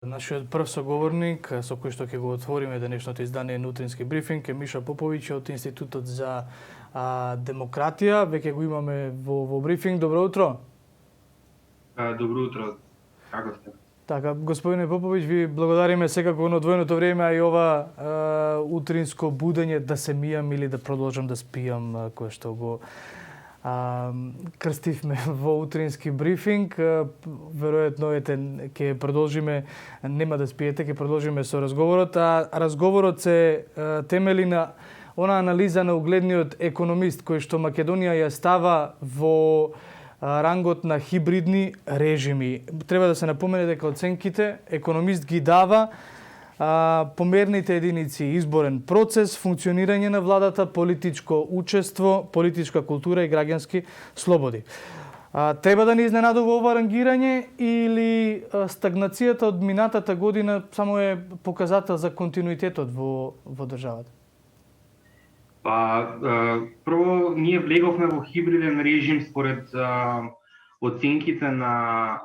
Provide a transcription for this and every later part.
Нашиот прв соговорник со кој што ќе го отвориме денешното издание на Утрински брифинг е Миша Поповиќ од Институтот за демократија. Веќе го имаме во брифинг. Добро утро. Добро утро. Како сте? Така, господине Поповиќ, ви благодариме секако на одвоеното време, а и ова утринско будење да се мијам или да продолжам да спијам, кое што го крстивме во утрински брифинг. Веројатно ќе продолжиме, нема да спиете, ќе продолжиме со разговорот, а разговорот се темели на она анализа на угледниот економист кој што Македонија ја става во рангот на хибридни режими. Треба да се напомене дека оценките економист ги дава померните единици изборен процес, функционирање на владата, политичко учество, политичка култура и граѓански слободи. Треба да ни изненадува ова рангирање или стагнацијата од минатата година само е показател за континуитетот во државата? Прво, ние влеговме во хибриден режим според оценките на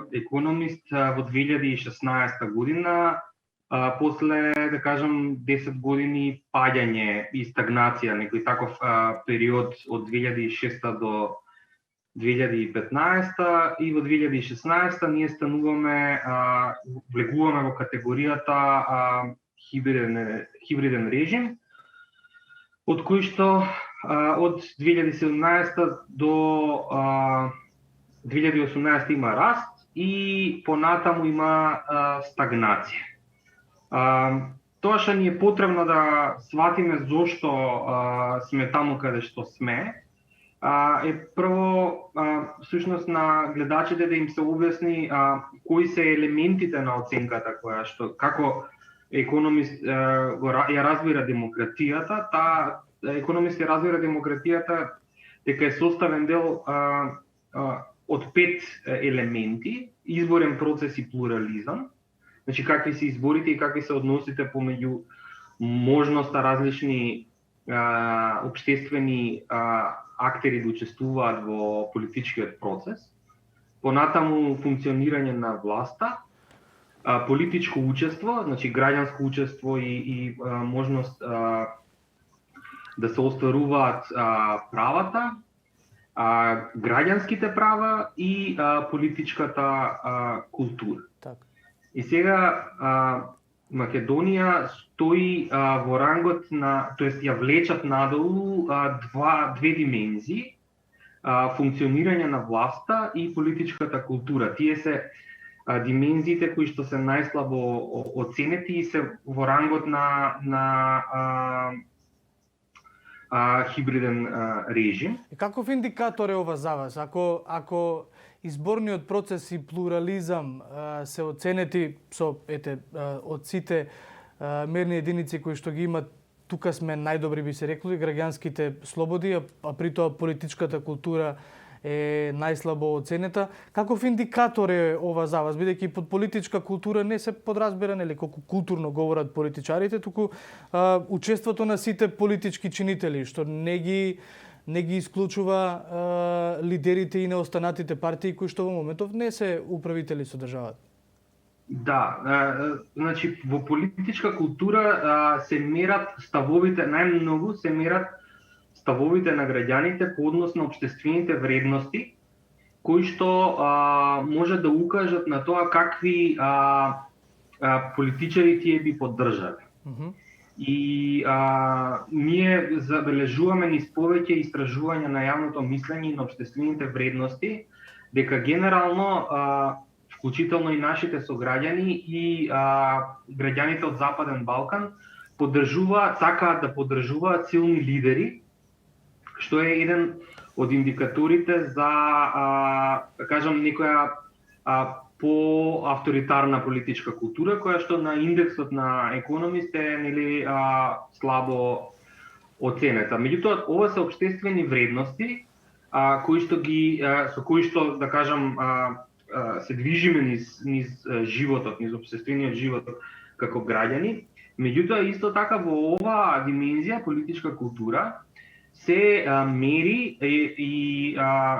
економист во 2016 година, после, да кажам, 10 години паѓање и стагнација, некој таков период од 2006 до 2015 и во 2016 ние стануваме, влегуваме во категоријата хибриден режим, од кој што од 2017 до 2018 има раст и понатаму има стагнација. Тоа што ни е потребно да сватиме зошто сме таму каде што сме, е прво всушност на гледачите да им се објасни кои се елементите на оценката која што како економист ја разбира демократијата. Таа економист ја разбира демократијата дека е составен дел од 5 елементи: изборен процес и плурализам. Значи, какви се изборите и какви се односите помеѓу можноста различни општествени актери да учествуваат во политичкиот процес. Понатаму функционирање на власта, политичко учество, значи граѓанско учество и можност да се остваруваат правата, граѓанските права и политичката култура. И сега Македонија стои во рангот на, тоест ја влечат надолу две димензии: функционирање на власта и политичката култура. Тие се димензиите кои што се најслабо оценети и се во рангот на хибриден режим. Каков индикатор е ова за вас? Ако изборниот процес и плурализам се оценети со од сите мерни единици кои што ги имат, тука сме најдобри, би се рекло, граѓанските слободи, а при тоа политичката култура е најслабо оценета. Каков индикатор е ова за вас, бидејќи под политичка култура не се подразбира нели колку културно говорат политичарите, туку учеството на сите политички чинители, што не ги исклучува лидерите и неостанатите партии кои што во моментов не се управители со државата. Да, значи во политичка култура се мерат ставовите, најмногу се мерат ставовите на граѓаните по однос на општествените вредности, кои што може да укажат на тоа какви политичари тие би поддржале. И ние забележуваме низ повеќе истражувања на јавното мислење и на општествените вредности дека генерално, вклучително и нашите сограѓани и граѓаните од Западен Балкан сакаат да поддржуваат силни лидери, што е еден од индикаторите за, да кажам, некоја по-авторитарна политичка култура, која што на индексот на економист е нели слабо оценета. Меѓутоа, ова се општествени вредности со кои што, да кажам, се движиме низ животот, низ општествениот живот како граѓани. Меѓутоа, исто така во оваа димензија политичка култура се мери и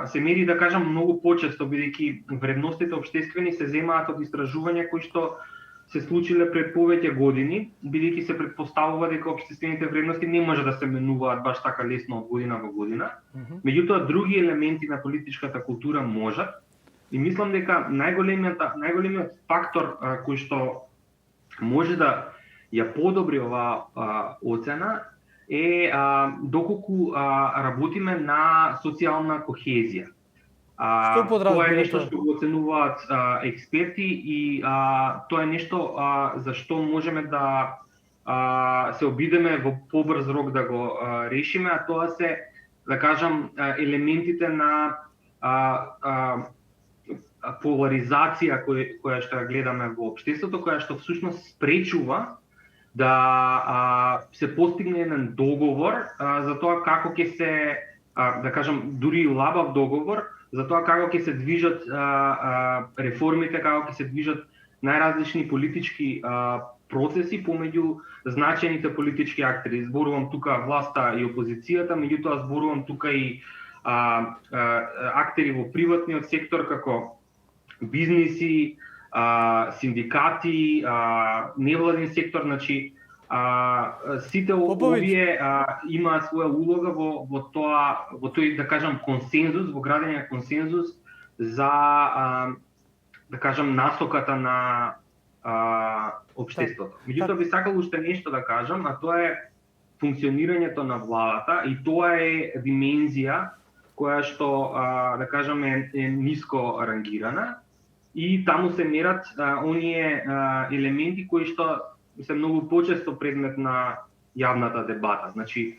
се мери, да кажам, многу почесто, бидејќи вредностите општествени се земаат од истражувања кои што се случиле пред повеќе години, бидејќи се претпоставува дека општествените вредности не може да се менуваат баш така лесно од година во година. Меѓутоа други елементи на политичката култура можат. И мислам дека најголемиот фактор кој што може да ја подобри оваа оцена е доколку работиме на социјална кохезија. Тоа е нешто што го оценуваат експерти и тоа е нешто за што можеме да се обидеме во побрз рок да го решиме, а тоа се, да кажам, елементите на поларизација која што ја гледаме во општеството, која што всушност спречува да се постигне еден договор за тоа како ќе се, да кажам, дури и лабав договор, за тоа како ќе се движат реформите, како ќе се движат најразлични политички процеси помеѓу значајните политички актери. Зборувам тука власта и опозицијата, меѓутоа зборувам тука и актери во приватниот сектор како бизниси, синдикати, невладин сектор, значи сите овие имаат своја улога во тој, да кажам, консензус, во градење на консензус за, да кажам, насоката на општеството. Меѓутоа би сакал уште нешто да кажам, а тоа е функционирањето на владата, и тоа е димензија која што, да кажам, е ниско рангирана, и таму се мерат оние елементи кои што се многу почесто предмет на јавната дебата. Значи,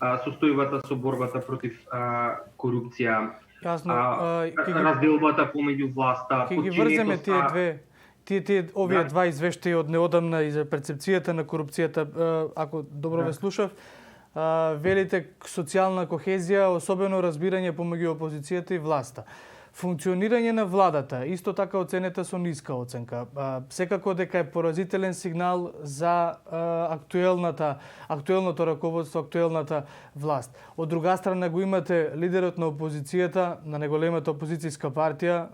состојбата со борбата против корупција, разделбата помеѓу власта, ќе ги врземе овие два извештаи од неодамна и за перцепцијата на корупцијата, ако добро ве слушав. Велите социјална кохезија, особено разбирање помеѓу опозицијата и власта. Функционирање на владата, исто така оценета со ниска оценка. Секако дека е поразителен сигнал за актуелното раководство, актуелната власт. Од друга страна го имате лидерот на опозицијата, на неголемата опозицијска партија,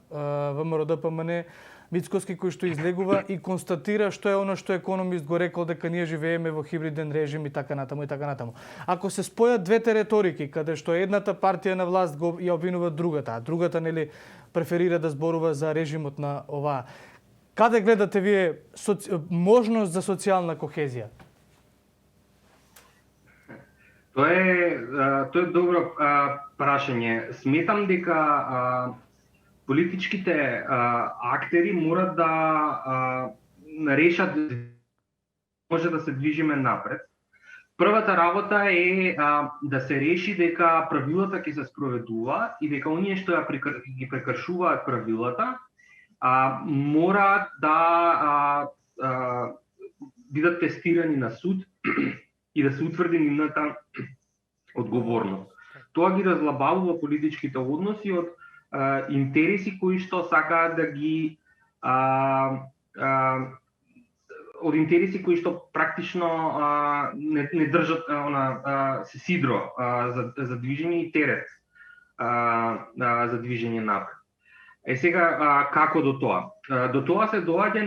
ВМРО-ДПМН, Мицкоски, кој што излегува и констатира што е оно што економист го рекол, дека ние живееме во хибриден режим и така натаму и така натаму. Ако се спојат двете реторики, каде што едната партија на власт го ја обвинува другата, а другата нели преферира да зборува за режимот на оваа, каде гледате вие можност за социјална кохезија? Тоа е добро прашање. Сметам дека политичките актери морат да решат може да се движиме напред. Првата работа е да се реши дека правилата ќе се спроведуваат и дека оние што ги прекршуваат правилата мораат да бидат тестирани на суд и да се утврди нивната одговорност. Тоа ги разлабавува политичките односи од интереси кои што сакаат да ги од интереси кои што практично не држат се сидро за движење и терет за движење напред. Сега како до тоа? До тоа се доаѓа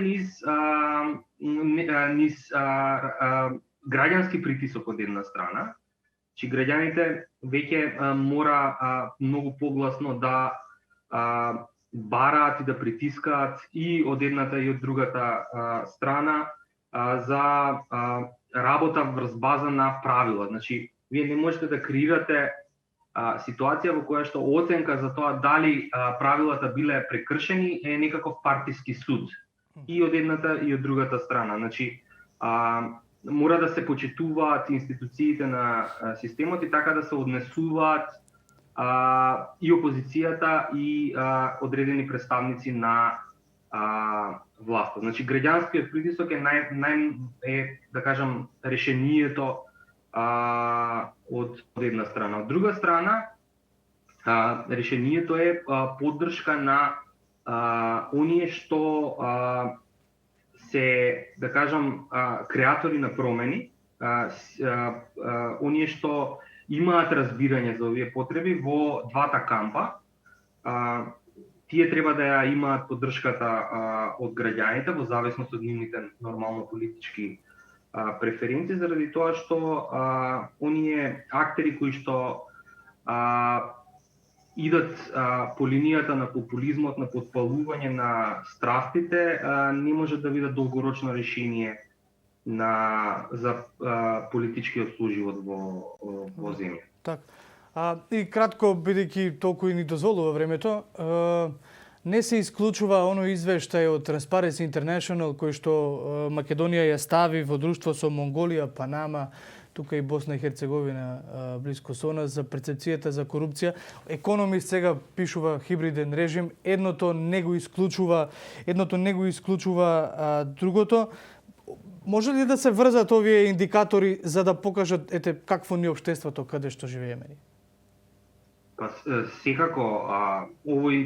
низ граѓански притисок од една страна, че граѓаните веќе мора многу погласно да бараат и да притискаат и од едната и од другата страна за работа врз база на правила. Значи, вие не можете да креирате ситуација во која што оценка за тоа дали правилата биле прекршени е некаков партиски суд и од едната и од другата страна. Значи, мора да се почитуваат институциите на системот и така да се однесуваат и опозицијата и одредени представници на власта. Значи, граѓанскиот притисок е да кажам, решението од една страна. Од друга страна, решението е поддршка на оние што се, да кажам, креатори на промени, оние што имаат разбирање за овие потреби во двата кампа. тие треба да ја имаат поддршката од граѓаните во зависност од нивните нормално политички преференции, заради тоа што оние актери кои што идат по линијата на популизмот, на подпалување на страстите, не може да видат долгорочно решение за политичкиот соживот во земја. Так. И кратко, бидејќи толку и ни дозволува времето, не се исклучува оно извештај од Transparency International кој што Македонија ја стави во друштво со Монголија, Панама, тука и Босна и Херцеговина близко со нас, за перцепцијата за корупција. Економист сега пишува хибриден режим, едното не го исклучува другото. Може ли да се врзат овие индикатори за да покажат какво ни општеството каде што живееме? Па секако овој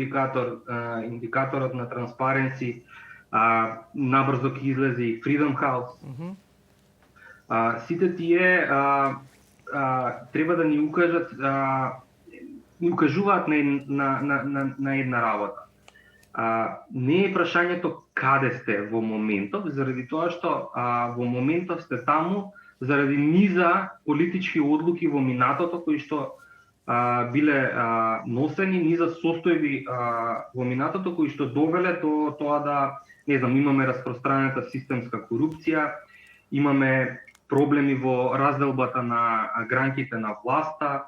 индикаторот на Transparency набрзо ќе излезе и Freedom House. Сите тие треба да ни укажуваат на една работа. Не е прашањето каде сте во моментов, заради тоа што во моментов сте таму заради низа политички одлуки во минатото кои што биле носени, низа состојби во минатото кои што довеле до тоа да, не знам, имаме распространета системска корупција, имаме проблеми во разделбата на гранките на власта,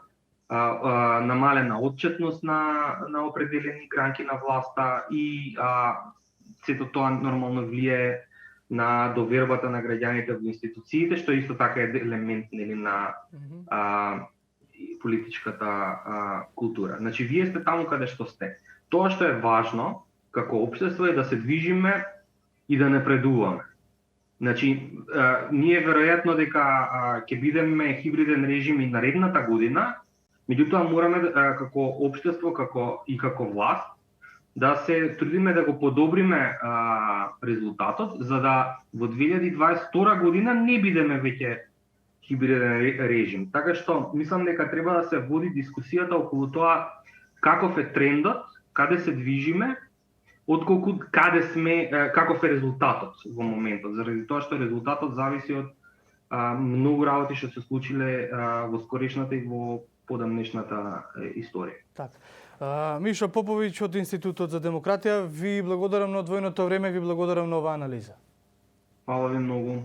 намалена отчетност на определени гранки на власта и сето тоа нормално влие на довербата на граѓаните во институциите, што исто така е елемент на политичката култура. Значи, вие сте таму каде што сте. Тоа што е важно како општество е да се движиме и да напредуваме. Значи, ние веројатно дека ќе бидеме хибриден режим и наредната година, меѓутоа мораме како општество, како власт, да се трудиме да го подобриме резултатот, за да во 2022 година не бидеме веќе хибриден режим. Така што мислам дека треба да се води дискусијата околу тоа каков е трендот, каде се движиме, отколку каде сме, каков е резултатот во моментот, заради тоа што резултатот зависи од многу работи што се случиле во скорешната и во подамнешната историја. Так. Мишо Поповиќ од Институтот за демократија, ви благодарам на одвоеното време, ви благодарам на оваа анализа. Фала ви многу.